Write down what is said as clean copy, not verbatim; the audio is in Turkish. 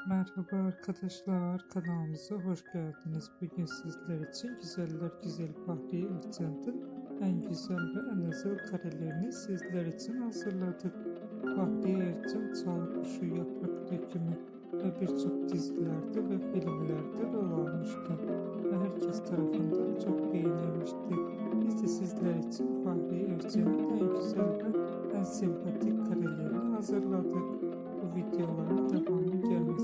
Merhaba arkadaşlar, kanalımıza hoş geldiniz. Bugün sizler için Güzeller Güzeli Fahriye Evcen'in en güzel ve en özel karelerini sizler için hazırladık. Fahriye Evcen, Çalı Kuşu, Yaprak Dökümü ve birçok dizilerde ve filmlerde rol almıştı ve herkes tarafından çok beğenilmişti. Biz de sizler için Fahriye Evcen'in en güzel ve en sempatik karelerini hazırladık. Bu videoların devamı gelmesi